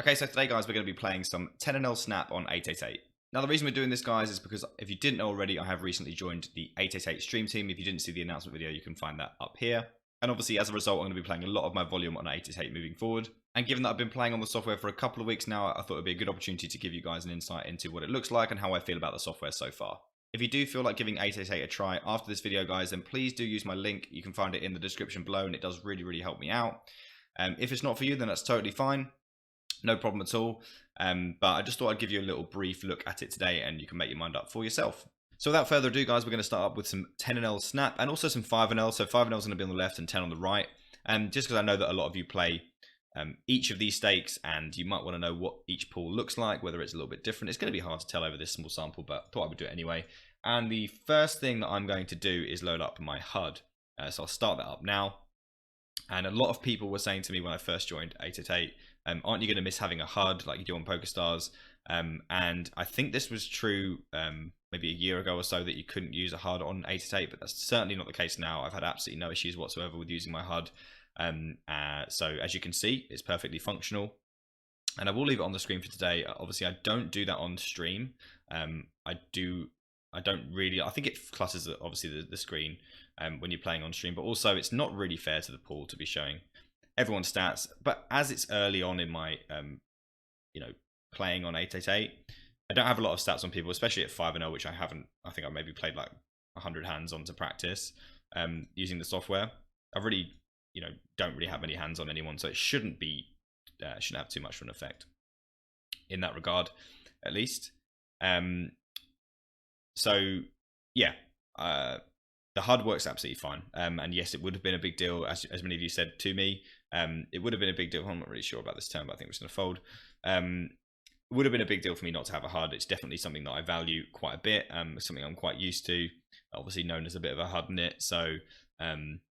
Okay, so today, guys, we're going to be playing some 10-0 Snap on 888. Now, the reason we're doing this, guys, is because if you didn't know already, I have recently joined the 888 stream team. If you didn't see the announcement video, you can find that up here. And obviously, as a result, I'm going to be playing a lot of my volume on 888 moving forward. And given that I've been playing on the software for a couple of weeks now, I thought it would be a good opportunity to give you guys an insight into what it looks like and how I feel about the software so far. If you do feel like giving 888 a try after this video, guys, then please do use my link. You can find it in the description below, and it does really, really help me out. If it's not for you, then that's totally fine. No problem at all. But I just thought I'd give you a little brief look at it today, and you can make your mind up for yourself. So without further ado, guys, we're going to start up with some 10-0 Snap and also some 5-0. So 5-0 is going to be on the left and 10 on the right. Just because I know that a lot of you play each of these stakes, and you might want to know what each pool looks like, whether it's a little bit different. It's going to be hard to tell over this small sample, but I thought I would do it anyway. And the first thing that I'm going to do is load up my HUD. So I'll start that up now. And a lot of people were saying to me when I first joined 888, aren't you going to miss having a HUD like you do on PokerStars? And I think this was true maybe a year ago or so, that you couldn't use a HUD on 888, but that's certainly not the case now. I've had absolutely no issues whatsoever with using my HUD. So as you can see, it's perfectly functional. And I will leave it on the screen for today. Obviously, I don't do that on stream. I think it clutters obviously the screen when you're playing on stream, but also it's not really fair to the pool to be showing everyone's stats. But as it's early on in my playing on 888, I don't have a lot of stats on people, especially at 5-0, which I haven't. I think I maybe played like 100 hands on to practice using the software. I really don't really have many hands on anyone, so it shouldn't have too much of an effect in that regard, at least. So yeah, the HUD works absolutely fine. And yes, it would have been a big deal, as many of you said to me. It would have been a big deal. I'm not really sure about this term, but I think we're just going to fold. It would have been a big deal for me not to have a HUD. It's definitely something that I value quite a bit. Something I'm quite used to. Obviously known as a bit of a HUD nit. So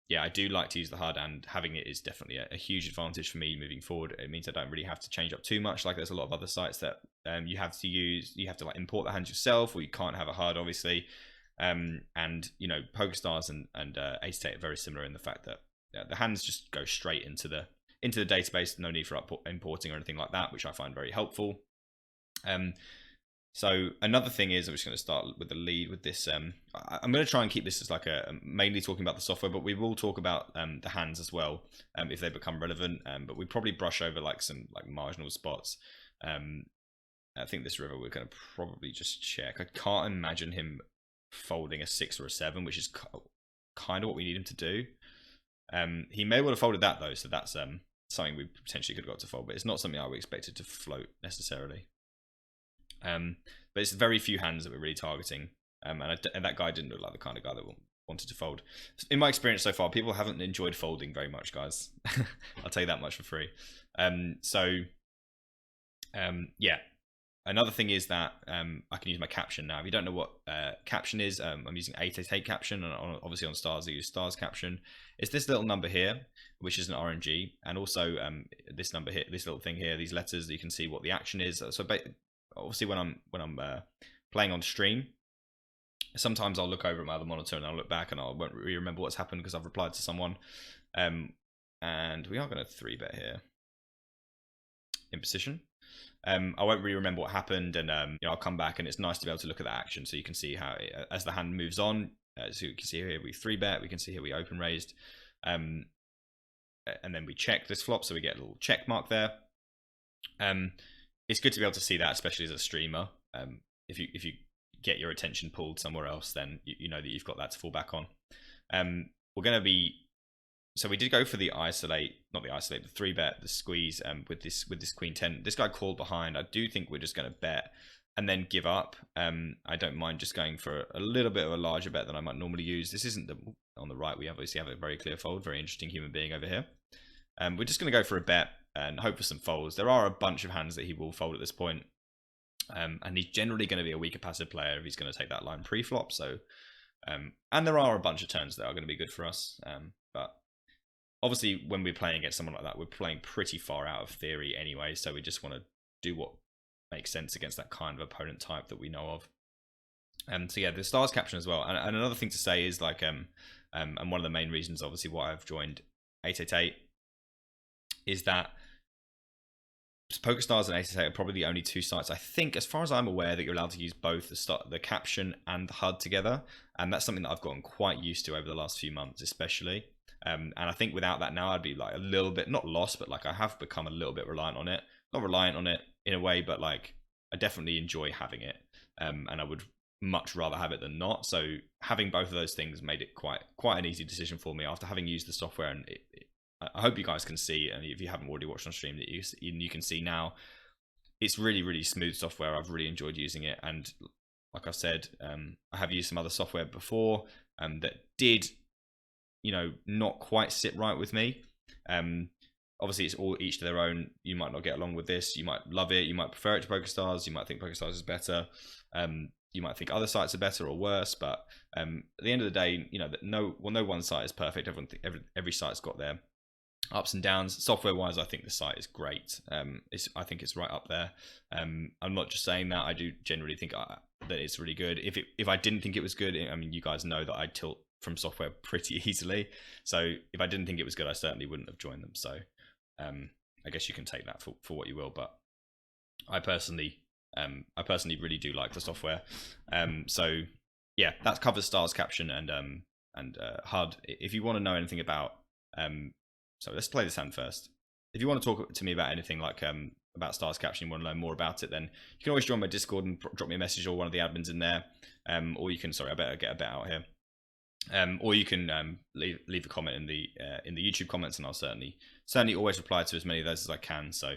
yeah, I do like to use the HUD, and having it is definitely a huge advantage for me moving forward. It means I don't really have to change up too much. Like there's a lot of other sites that you have to like import the hands yourself, or you can't have a HUD, obviously. And PokerStars and 888 are very similar in the fact that the hands just go straight into the database. No need for importing or anything like that, which I find very helpful. So another thing is, I'm just going to start with the lead with this. I'm going to try and keep this as like mainly talking about the software, but we will talk about the hands as well if they become relevant. But we probably brush over like some like marginal spots. I think this river we're going to probably just check. I can't imagine him folding a 6 or a 7, which is kind of what we need him to do. He may well have folded that though, so that's something we potentially could have got to fold, but it's not something I would expect to float necessarily. But it's very few hands that we're really targeting, and that guy didn't look like the kind of guy that wanted to fold. In my experience so far, people haven't enjoyed folding very much, guys. I'll tell you that much for free. Yeah. Another thing is that I can use my caption now. If you don't know what caption is, I'm using 888 caption, and obviously on stars I use stars caption. It's this little number here, which is an RNG, and also this number here, this little thing here, these letters that you can see what the action is. So obviously when I'm playing on stream, sometimes I'll look over at my other monitor and I'll look back and I won't really remember what's happened because I've replied to someone. And we are going to 3-bet here in position. I won't really remember what happened, and I'll come back, and it's nice to be able to look at that action so you can see how as the hand moves on. So you can see here we 3-bet, we can see here we open raised, and then we check this flop, so we get a little check mark there. It's good to be able to see that, especially as a streamer. If you get your attention pulled somewhere else, then you know that you've got that to fall back on. We're going to be. So we did go for the isolate, not the isolate, the 3-bet, the squeeze with this queen 10. This guy called behind. I do think we're just going to bet and then give up. I don't mind just going for a little bit of a larger bet than I might normally use. This isn't on the right. We obviously have a very clear fold. Very interesting human being over here. We're just going to go for a bet and hope for some folds. There are a bunch of hands that he will fold at this point. And he's generally going to be a weaker passive player if he's going to take that line pre-flop. So, and there are a bunch of turns that are going to be good for us. But obviously, when we're playing against someone like that, we're playing pretty far out of theory anyway, so we just want to do what makes sense against that kind of opponent type that we know of. So yeah, the stars caption as well. And another thing to say is like, and one of the main reasons, obviously, why I've joined 888 is that PokerStars and 888 are probably the only two sites, I think, as far as I'm aware, that you're allowed to use both the caption and the HUD together. And that's something that I've gotten quite used to over the last few months, especially. And I think without that now, I'd be like a little bit, not lost, but like I have become a little bit reliant on it. Not reliant on it in a way, but like I definitely enjoy having it. And I would much rather have it than not. So having both of those things made it quite an easy decision for me after having used the software. And I hope you guys can see, and if you haven't already watched on stream, that you can see now, it's really smooth software. I've really enjoyed using it, and like I said, I have used some other software before that did, not quite sit right with me. Obviously, it's all each to their own. You might not get along with this. You might love it. You might prefer it to PokerStars. You might think PokerStars is better. You might think other sites are better or worse. But at the end of the day, no one site is perfect. Every site's got their ups and downs. Software wise, I think the site is great. I think it's right up there. I'm not just saying that. I do generally think that it's really good. If I didn't think it was good, I mean, you guys know that I tilt from software pretty easily. So if I didn't think it was good, I certainly wouldn't have joined them. So I guess you can take that for what you will. But I personally really do like the software. So yeah, that covers stars, caption, and HUD. If you want to know anything about so let's play this hand first. If you want to talk to me about anything like about stars caption, you want to learn more about it, then you can always join my Discord and drop me a message, or one of the admins in there. Or you can, sorry, I better get a bit out here. Or you can leave a comment in the YouTube comments, and I'll certainly always reply to as many of those as I can. So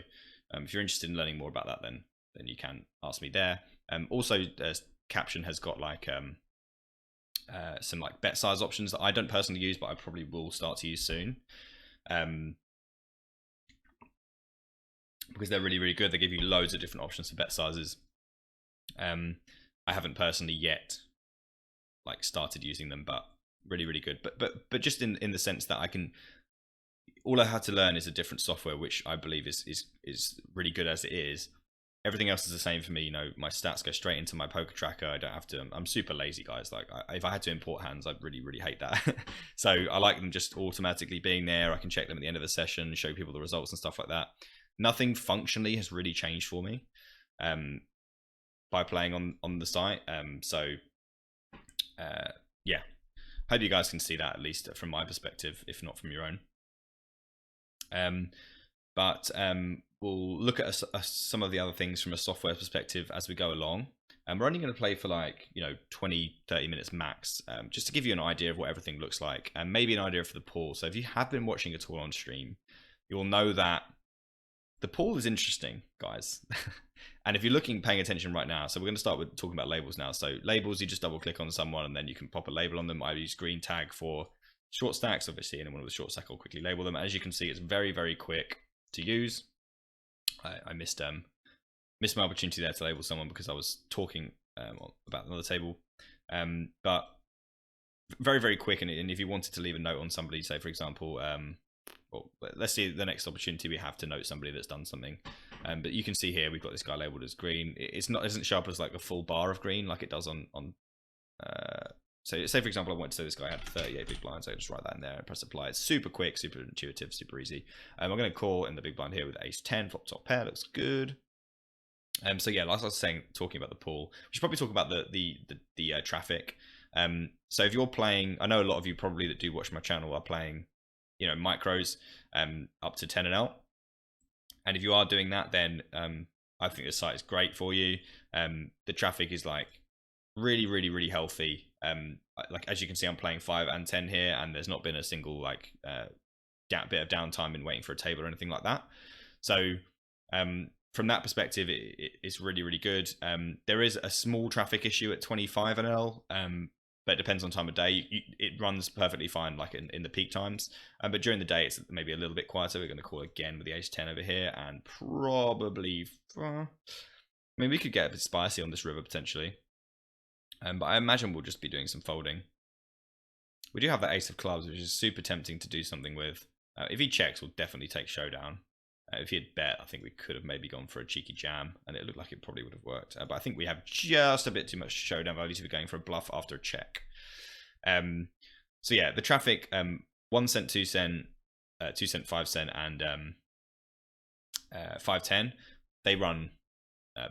if you're interested in learning more about that, then you can ask me there. Also, caption has got like some like bet size options that I don't personally use, but I probably will start to use soon. Because they're really good. They give you loads of different options for bet sizes. I haven't personally yet like started using them, but really good. But just in the sense that all I had to learn is a different software, which I believe is really good as it is. Everything else is the same for me. My stats go straight into my poker tracker. I don't have to. I'm super lazy, guys. Like if I had to import hands, I'd really hate that. So I like them just automatically being there. I can check them at the end of the session, show people the results and stuff like that. Nothing functionally has really changed for me by playing on the site. Yeah, hope you guys can see that, at least from my perspective, if not from your own. But we'll look at some of the other things from a software perspective as we go along. And we're only going to play for like 20-30 minutes max, just to give you an idea of what everything looks like, and maybe an idea for the pool. So if you have been watching at all on stream, you'll know that the pool is interesting, guys. And if you're paying attention right now, so we're going to start with talking about labels now. So labels, you just double click on someone and then you can pop a label on them. I use green tag for short stacks. Obviously, anyone with a short stack will quickly label them. As you can see, it's very quick to use. I missed my opportunity there to label someone because I was talking about another table. But very quick. And if you wanted to leave a note on somebody, say for example, well, let's see the next opportunity we have to note somebody that's done something. But you can see here we've got this guy labeled as green. It doesn't show up as like a full bar of green like it does on so say for example I want to say this guy had 38 big blinds. I just write that in there and press apply. It's super quick, super intuitive, super easy. I'm going to call in the big blind here with ace 10 flop top pair. Looks good. So yeah, like I was saying, talking about the pool, we should probably talk about the traffic. So if you're playing, I know a lot of you probably that do watch my channel are playing micros up to 10 and L, and if you are doing that, then I think the site is great for you. The traffic is like really healthy. Like as you can see, I'm playing 5 and 10 here, and there's not been a single like bit of downtime in waiting for a table or anything like that. So from that perspective, it's really good. There is a small traffic issue at 25 NL, but it depends on time of day. It runs perfectly fine, like in the peak times. But during the day, it's maybe a little bit quieter. We're going to call again with the ace 10 over here, and probably, I mean, we could get a bit spicy on this river potentially. But I imagine we'll just be doing some folding. We do have the ace of clubs, which is super tempting to do something with. If he checks, we'll definitely take showdown. If he had bet, I think we could have maybe gone for a cheeky jam, and it looked like it probably would have worked. But I think we have just a bit too much showdown value to be going for a bluff after a check. So yeah, the traffic, 1 cent, 2 cent, 2 cent, 5 cent, and 510, they run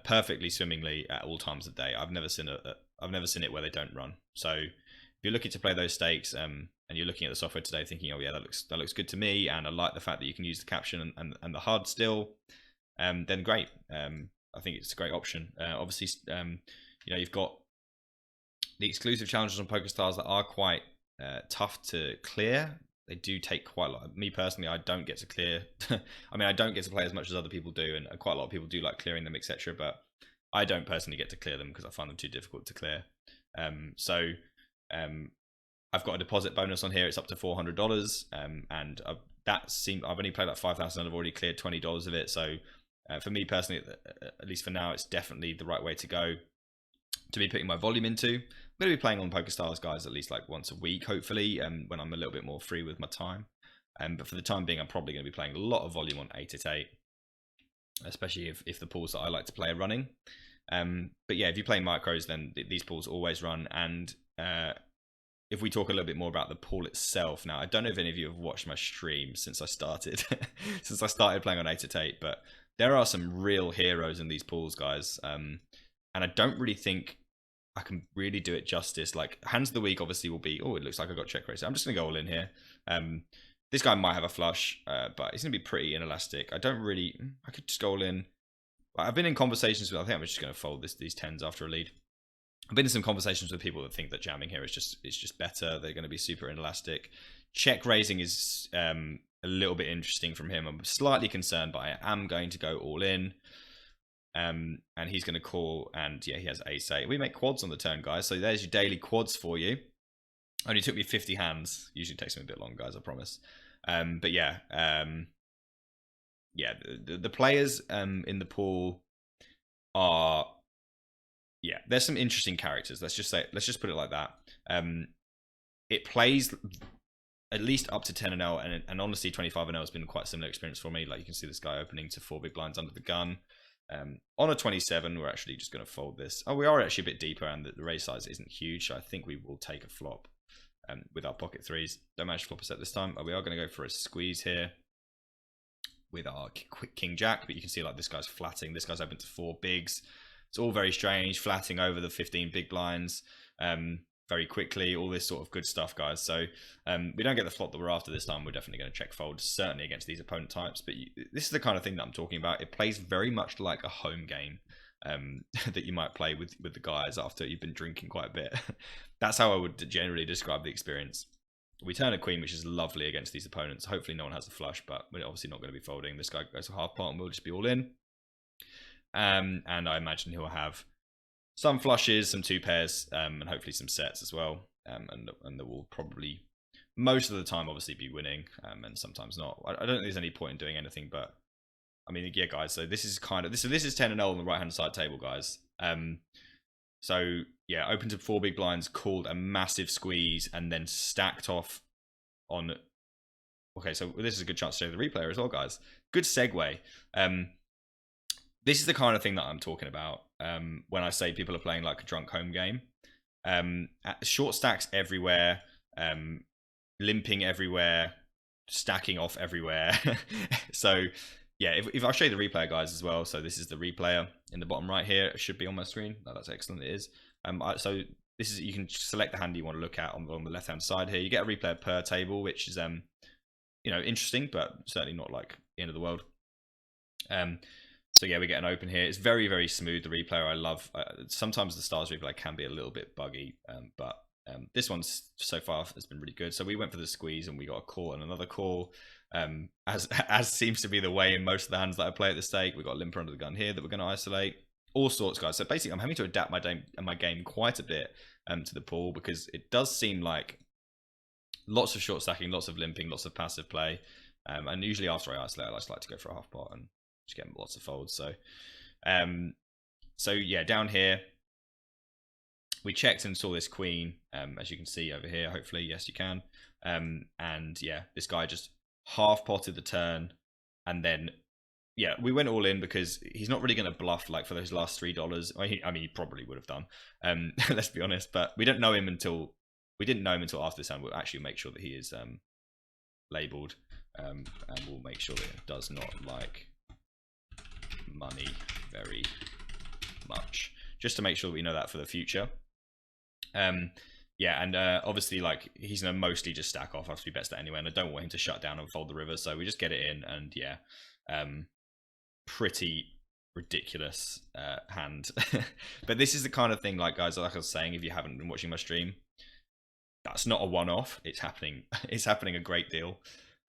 perfectly swimmingly at all times of day. I've never seen it where they don't run. So if you're looking to play those stakes, and you're looking at the software today thinking, oh yeah, that looks good to me, and I like the fact that you can use the caption and the HUD still, then great. I think it's a great option. Obviously, you've got the exclusive challenges on PokerStars that are quite tough to clear. They do take quite a lot. Me personally, I don't get to clear. I mean, I don't get to play as much as other people do, and quite a lot of people do like clearing them, etc. But I don't personally get to clear them because I find them too difficult to clear. I've got a deposit bonus on here. It's up to $400, and I've only played like 5,000 and I've already cleared $20 of it. So for me personally, at least for now, it's definitely the right way to go to be putting my volume into. I'm going to be playing on PokerStars, guys, at least like once a week, hopefully, when I'm a little bit more free with my time. But for the time being, I'm probably going to be playing a lot of volume on 888, especially if the pools that I like to play are running. But yeah, if you play micros, then these pools always run. And if we talk a little bit more about the pool itself, now I don't know if any of you have watched my stream since I started playing on 888, but there are some real heroes in these pools, guys. And I don't really think I can really do it justice. Like, hands of the week obviously will be, oh, it looks like I got check raised. I'm just gonna go all in here. This guy might have a flush, but he's gonna be pretty inelastic. I could just go all in. I've been in conversations with, I think I'm just gonna fold these tens after a lead. I've been in some conversations with people that think that jamming here is just better. They're going to be super inelastic. Check raising is a little bit interesting from him. I'm slightly concerned, but I am going to go all in. And he's going to call, and yeah, he has ace-8. We make quads on the turn, guys. So there's your daily quads for you. Only took me 50 hands. Usually takes me a bit long, guys, I promise. But yeah, the players in the pool are, yeah, there's some interesting characters. Let's just put it like that. It plays at least up to 10-0, and honestly, 25-0 has been quite a similar experience for me. Like, you can see this guy opening to 4 big blinds under the gun. On a 27, we're actually just going to fold this. Oh, we are actually a bit deeper, and the raise size isn't huge, so I think we will take a flop with our pocket threes. Don't manage to flop a set this time, but we are going to go for a squeeze here with our quick king jack. But you can see, like, this guy's flatting. This guy's open to 4 bigs. It's all very strange, flatting over the 15 big blinds very quickly, all this sort of good stuff, guys. So we don't get the flop that we're after this time. We're definitely going to check fold, certainly against these opponent types. But this is the kind of thing that I'm talking about. It plays very much like a home game that you might play with the guys after you've been drinking quite a bit. That's how I would generally describe the experience. We turn a queen, which is lovely against these opponents. Hopefully no one has a flush, but we're obviously not going to be folding. This guy goes to half pot and we'll just be all in. And I imagine he'll have some flushes, some 2 pairs, and hopefully some sets as well. And that will probably, most of the time, obviously be winning, and sometimes not. I don't think there's any point in doing anything, but I mean, yeah, guys. So this is kind of this is 10-0 on the right hand side table, guys. So yeah, open to 4 big blinds, called a massive squeeze, and then stacked off on. Okay, so this is a good chance to show the replayer as well, guys. Good segue. This is the kind of thing that I'm talking about when I say people are playing like a drunk home game. Short stacks everywhere, limping everywhere, stacking off everywhere. So yeah, if I'll show you the replayer, guys, as well. So this is the replayer in the bottom right here. It should be on my screen. Oh, that's excellent. It is. So this is, you can select the hand you want to look at on the left hand side here. You get a replayer per table, which is interesting, but certainly not like the end of the world. So yeah, we get an open here. It's very, very smooth, the replayer. I love, sometimes the stars replay can be a little bit buggy, but this one's so far has been really good. So we went for the squeeze and we got a call and another call, as seems to be the way in most of the hands that I play at the stake. We got a limper under the gun here that we're going to isolate. All sorts, guys. So basically, I'm having to adapt my game quite a bit to the pool, because it does seem like lots of short stacking, lots of limping, lots of passive play, and usually after I isolate, I just like to go for a half pot and just get lots of folds. So so yeah, down here we checked and saw this queen, as you can see over here. Hopefully, yes, you can. And yeah, this guy just half potted the turn, and then yeah, we went all in because he's not really going to bluff like for those last $3. I mean, he probably would have done. Let's be honest, but we didn't know him until after this hand. We'll actually make sure that he is labeled, and we'll make sure that it does not like money very much, just to make sure that we know that for the future. Yeah, and obviously, like, he's gonna mostly just stack off after we bet that anyway, and I don't want him to shut down and fold the river, so we just get it in, and yeah, pretty ridiculous hand. But this is the kind of thing, like, guys, like I was saying, if you haven't been watching my stream, that's not a one-off. It's happening. It's happening a great deal.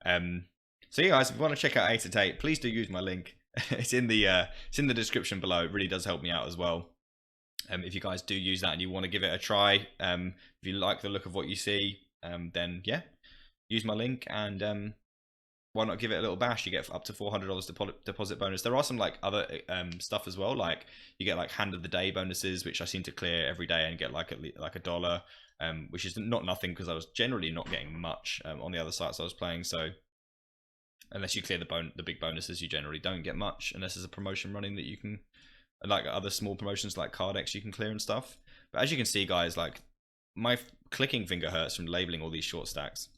So yeah, guys, if you want to check out 888, please do use my link. It's in the description below. It really does help me out as well. If you guys do use that and you want to give it a try, if you like the look of what you see, then yeah, use my link, and why not give it a little bash? You get up to $400 deposit bonus. There are some like other stuff as well, like you get like hand of the day bonuses, which I seem to clear every day and get like a dollar, which is not nothing, because I was generally not getting much on the other sites I was playing. So unless you clear the big bonuses, you generally don't get much, unless there's a promotion running that you can, like other small promotions like Cardex, you can clear and stuff. But as you can see, guys, like my clicking finger hurts from labeling all these short stacks.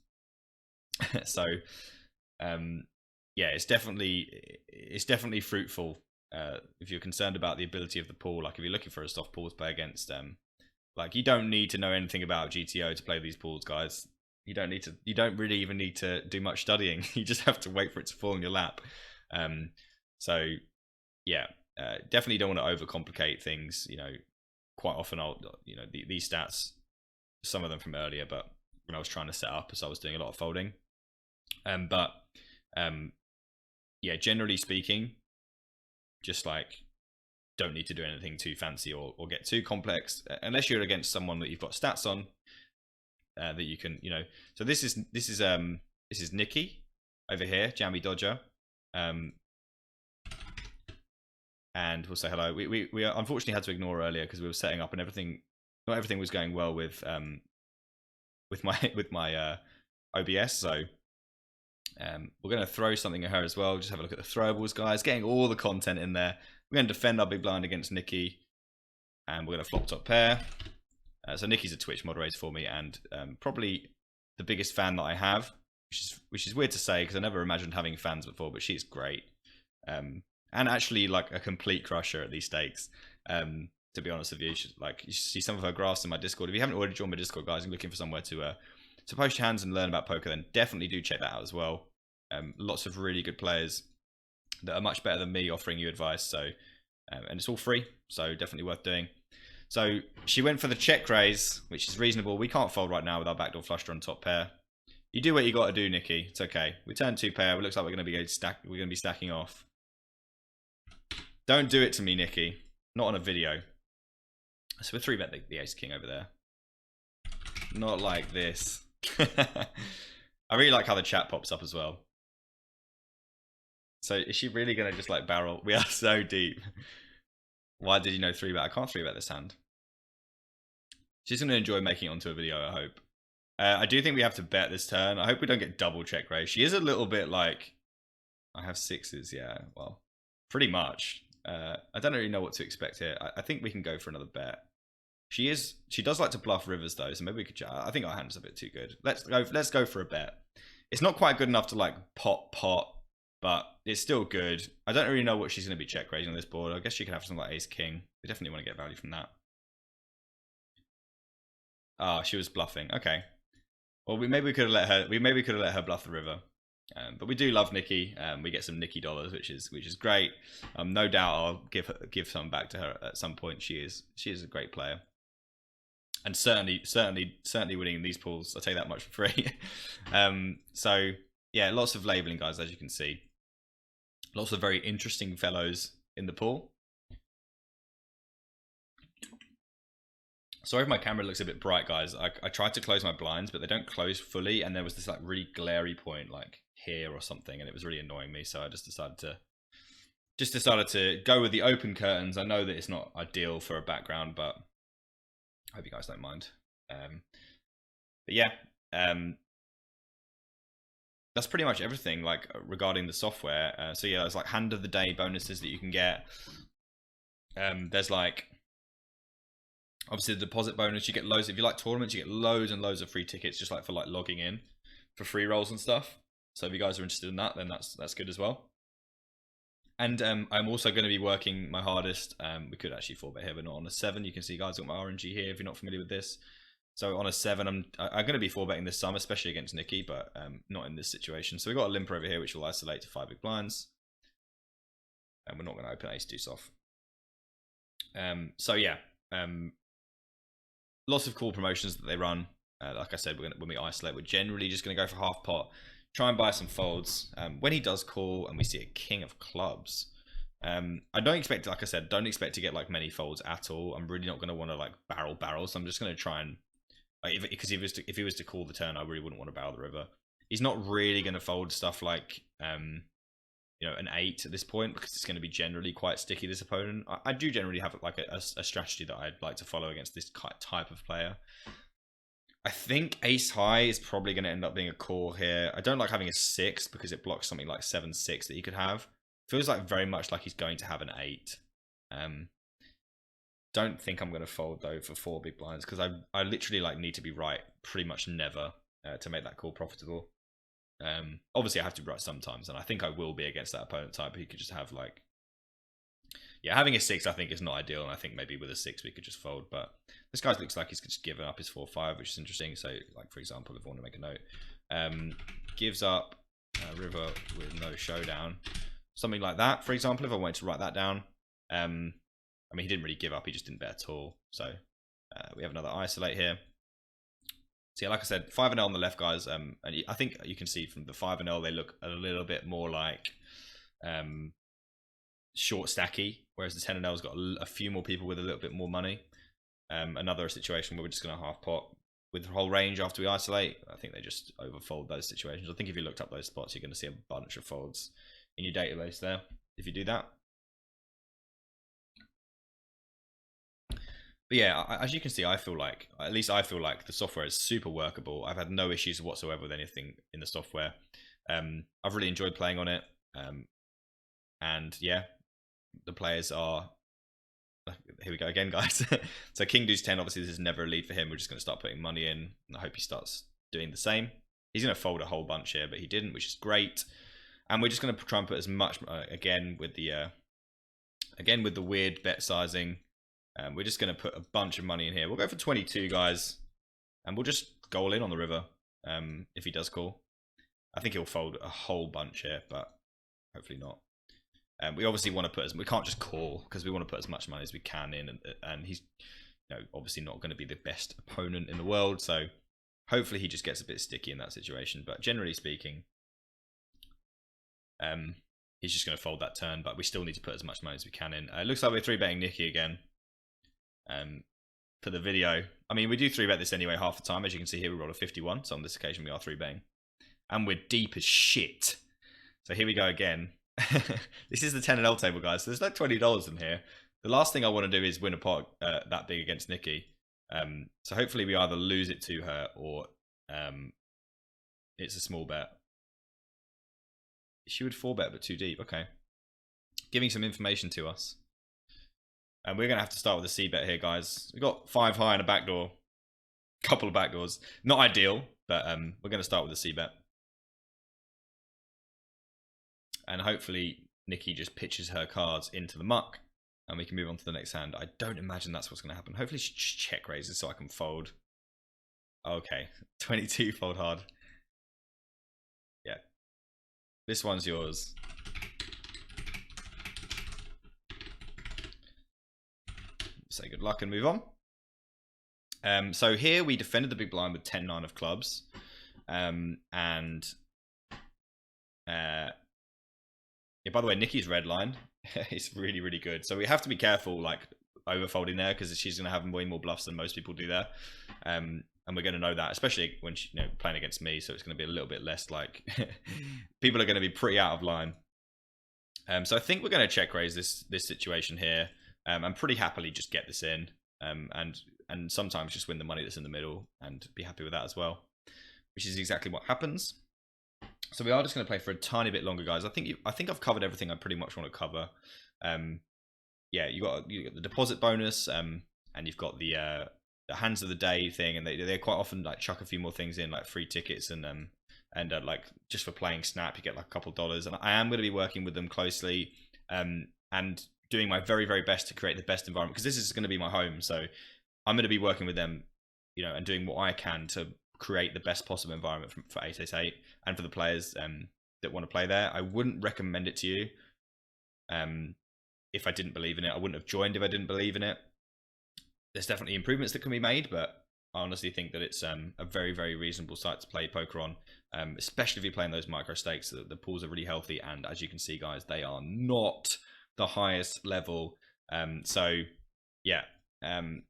So yeah, it's definitely fruitful if you're concerned about the ability of the pool. Like if you're looking for a soft pool to play against, like you don't need to know anything about GTO to play these pools, guys. You don't really even need to do much studying. You just have to wait for it to fall in your lap. So yeah, definitely don't want to overcomplicate things. You know, quite often these stats, some of them from earlier, but when I was trying to set up, as I was doing a lot of folding. Yeah, generally speaking, just like don't need to do anything too fancy or get too complex, unless you're against someone that you've got stats on that you can, you know. So this is Nikki over here, Jammy Dodger, and we'll say hello. We unfortunately had to ignore earlier because we were setting up and not everything was going well with my OBS. So we're going to throw something at her as well. Just have a look at the throwables, guys. Getting all the content in there. We're going to defend our big blind against Nikki, and we're going to flop top pair. So Nikki's a Twitch moderator for me, and probably the biggest fan that I have, which is weird to say because I never imagined having fans before, but she's great. And actually like a complete crusher at these stakes. To be honest with you, you see some of her graphs in my Discord. If you haven't already joined my Discord, guys, and looking for somewhere to post your hands and learn about poker, then definitely do check that out as well. Lots of really good players that are much better than me offering you advice. So, and it's all free, so definitely worth doing. So she went for the check raise, which is reasonable. We can't fold right now with our backdoor flush draw on top pair. You do what you got to do, Nikki. It's okay. We turn two pair. It looks like we're going to be stacking off. Don't do it to me, Nikki. Not on a video. So we're 3-bet the ace king over there. Not like this. I really like how the chat pops up as well. So is she really going to just like barrel? We are so deep. Why did you know 3-bet? I can't 3-bet this hand. She's going to enjoy making it onto a video, I hope. I do think we have to bet this turn. I hope we don't get double check raise. She is a little bit like, I have sixes, yeah. Well, pretty much. I don't really know what to expect here. I think we can go for another bet. She does like to bluff rivers though, so maybe we could. I think our hand's a bit too good. Let's go for a bet. It's not quite good enough to like pot, but it's still good. I don't really know what she's going to be check raising on this board. I guess she could have something like ace king. We definitely want to get value from that. Ah, she was bluffing. Okay. Well, maybe we could have let her bluff the river. But we do love Nikki. We get some Nikki dollars, which is great. No doubt I'll give some back to her at some point. She is a great player, and certainly winning these pools. I'll tell you that much for free. So yeah, lots of labeling, guys, as you can see. Lots of very interesting fellows in the pool. Sorry if my camera looks a bit bright, guys. I tried to close my blinds, but they don't close fully, and there was this like really glary point like here or something, and it was really annoying me. So I just decided to go with the open curtains. I know that it's not ideal for a background, but I hope you guys don't mind. But yeah, that's pretty much everything like regarding the software. So yeah, there's like hand of the day bonuses that you can get. There's like obviously the deposit bonus. You get loads. If you like tournaments, you get loads and loads of free tickets just like for like logging in for free rolls and stuff. So if you guys are interested in that, then that's good as well. And I'm also going to be working my hardest. We could actually 4-bet here, but not on a 7. You can see, guys, I've got my RNG here if you're not familiar with this. So on a 7, I'm going to be 4-betting this sum, especially against Nikki, but not in this situation. So we've got a limper over here, which will isolate to 5 big blinds. And we're not going to open ace deuce off. So yeah, lots of cool promotions that they run. Like I said, when we isolate, we're generally just going to go for half pot, try and buy some folds. When he does call and we see a king of clubs, I don't expect, like I said, don't expect to get like many folds at all. I'm really not going to want to like barrel. So I'm just going to try and, because if he was to call the turn, I really wouldn't want to barrel the river. He's not really going to fold stuff like, you know, an 8 at this point, because it's going to be generally quite sticky, this opponent. I do generally have like a strategy that I'd like to follow against this type of player. I think ace high is probably going to end up being a call here. I don't like having a 6 because it blocks something like 7-6 that he could have. Feels like very much like he's going to have an 8. Don't think I'm going to fold though for 4 big blinds, because I literally like need to be right pretty much never to make that call profitable. Obviously I have to be right sometimes, and I think I will be against that opponent type. He could just have like, yeah, having a 6 I think is not ideal, and I think maybe with a 6 we could just fold. But this guy looks like he's just given up his 4-5, which is interesting. So like, for example, if I want to make a note, gives up river with no showdown, something like that, for example, if I wanted to write that down. I mean, he didn't really give up, he just didn't bet at all. So we have another isolate here. So yeah, like I said, 5 and L on the left, guys. And I think you can see from the 5 and L, they look a little bit more like short stacky, whereas the 10 and L's got a few more people with a little bit more money. Another situation where we're just going to half pot with the whole range after we isolate. I think they just overfold those situations. I think if you looked up those spots, you're going to see a bunch of folds in your database there if you do that. But yeah, as you can see, I feel like, at least I feel like the software is super workable. I've had no issues whatsoever with anything in the software. I've really enjoyed playing on it. And yeah, the players are, here we go again, guys. So king deuce 10, obviously this is never a lead for him. We're just going to start putting money in, and I hope he starts doing the same. He's going to fold a whole bunch here, but he didn't, which is great. And we're just going to try and put as much, again with the weird bet sizing. We're just going to put a bunch of money in here. We'll go for 22, guys, and we'll just go all in on the river if he does call. I think he'll fold a whole bunch here, but hopefully not. We obviously want to put we can't just call, because we want to put as much money as we can in, and he's, you know, obviously not going to be the best opponent in the world, so hopefully he just gets a bit sticky in that situation. But generally speaking, he's just going to fold that turn, but we still need to put as much money as we can in. It looks like we're 3-betting Nikki again. For the video, I mean, we do 3-bet this anyway half the time. As you can see here, we rolled a 51, so on this occasion we are 3-betting, and we're deep as shit. So here we go again. This is the 10 and L table, guys, so there's like $20 in here. The last thing I want to do is win a pot that big against Nikki. So hopefully we either lose it to her, or it's a small bet. She would 4-bet, but too deep. Okay, giving some information to us. And we're going to have to start with a C-bet here, guys. We've got 5 high and a backdoor. Couple of backdoors. Not ideal, but we're going to start with a C-bet. And hopefully Nikki just pitches her cards into the muck, and we can move on to the next hand. I don't imagine that's what's going to happen. Hopefully she just check raises so I can fold. Okay, 22 fold hard. Yeah. This one's yours. Say good luck and move on. So here we defended the big blind with 10-9 of clubs, and yeah, by the way, Nikki's red line is really, really good. So we have to be careful, like overfolding there, because she's going to have way more bluffs than most people do there, and we're going to know that, especially when she's, you know, playing against me. So it's going to be a little bit less like people are going to be pretty out of line. So I think we're going to check raise this situation here. And pretty happily just get this in, and sometimes just win the money that's in the middle and be happy with that as well, which is exactly what happens. So we are just going to play for a tiny bit longer, guys. I think I've covered everything I pretty much want to cover. Yeah, you got the deposit bonus, and you've got the hands of the day thing, and they quite often like chuck a few more things in, like free tickets and like just for playing Snap, you get like a couple $, and I am going to be working with them closely. and doing my very, very best to create the best environment, because this is going to be my home. So I'm going to be working with them, and doing what I can to create the best possible environment for 888 and for the players that want to play there. I wouldn't recommend it to you if I didn't believe in it. I wouldn't have joined if I didn't believe in it. There's definitely improvements that can be made, but I honestly think that it's a very, very reasonable site to play poker on, especially if you're playing those micro stakes. The pools are really healthy, and as you can see, guys, they are not the highest level. So yeah,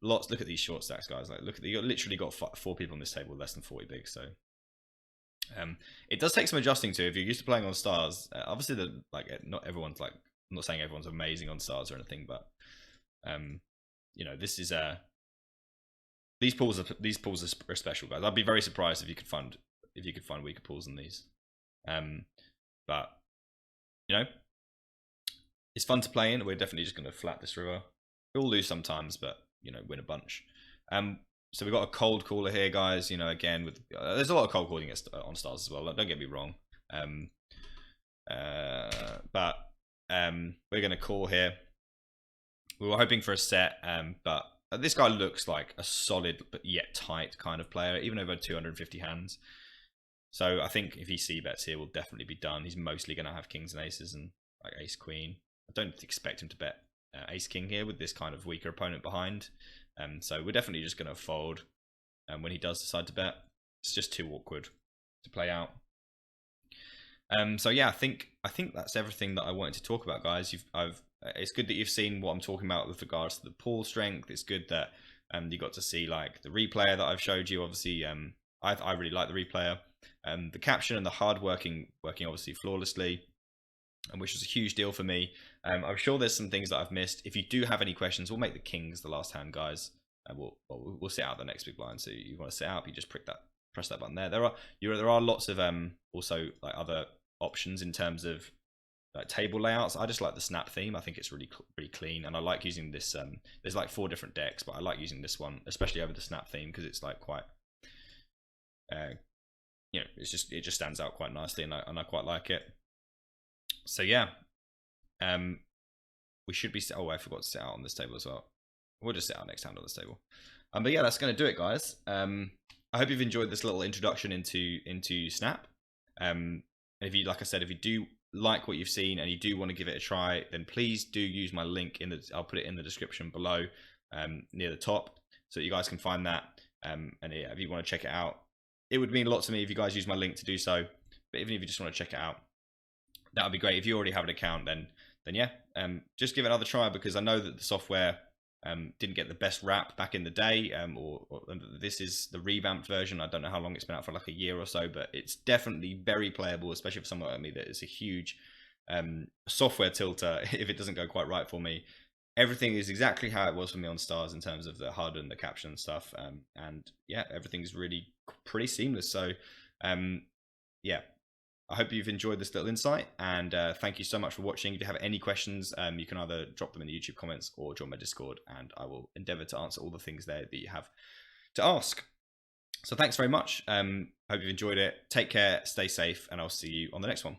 lots. Look at these short stacks, guys. Like, look at you literally got 4 people on this table, less than 40 big. So it does take some adjusting to if you're used to playing on stars. Obviously, not everyone's like. I'm not saying everyone's amazing on stars or anything, but this is these pools are special, guys. I'd be very surprised if you could find weaker pools than these. But it's fun to play in. We're definitely just going to flat this river. We'll lose sometimes, but win a bunch. So we've got a cold caller here, guys. Again, with there's a lot of cold calling on stars as well. Don't get me wrong. But we're going to call here. We were hoping for a set, but this guy looks like a solid but yet tight kind of player, even over 250 hands. So I think if he c-bets here, we'll definitely be done. He's mostly going to have kings and aces and like ace queen. I don't expect him to bet ace king here with this kind of weaker opponent behind. So we're definitely just going to fold when he does decide to bet. It's just too awkward to play out. So yeah, I think that's everything that I wanted to talk about, guys. It's good that you've seen what I'm talking about with regards to the pool strength. It's good that you got to see like the replayer that I've showed you. Obviously, I really like the replayer. The caption and the hard working obviously flawlessly, which was a huge deal for me. I'm sure there's some things that I've missed. If you do have any questions, we'll make the kings the last hand, guys. We'll sit out the next big blind. So you want to sit out, you just press that button there. There are lots of also like other options in terms of like table layouts. I just like the snap theme. I think it's really clean, and I like using this. There's like 4 different decks, but I like using this one, especially over the snap theme, because it's like quite, it just stands out quite nicely, and I quite like it. So yeah, we should be. Oh, I forgot to sit out on this table as well. We'll just sit out next hand on this table. But yeah, that's going to do it, guys. I hope you've enjoyed this little introduction into Snap. And if you, like I said, if you do like what you've seen and you do want to give it a try, then please do use my link I'll put it in the description below, near the top, so that you guys can find that. And yeah, if you want to check it out, it would mean a lot to me if you guys use my link to do so. But even if you just want to check it out, that would be great. If you already have an account, then yeah, just give it another try, because I know that the software didn't get the best rap back in the day, or this is the revamped version. I don't know how long it's been out for, like a year or so, but it's definitely very playable, especially for someone like me that is a huge software tilter if it doesn't go quite right for me. Everything is exactly how it was for me on stars in terms of the HUD and the caption and stuff, and yeah, everything's really pretty seamless. So yeah, I hope you've enjoyed this little insight, and thank you so much for watching. If you have any questions, you can either drop them in the YouTube comments or join my Discord, and I will endeavor to answer all the things there that you have to ask. So thanks very much. Hope you've enjoyed it. Take care, stay safe, and I'll see you on the next one.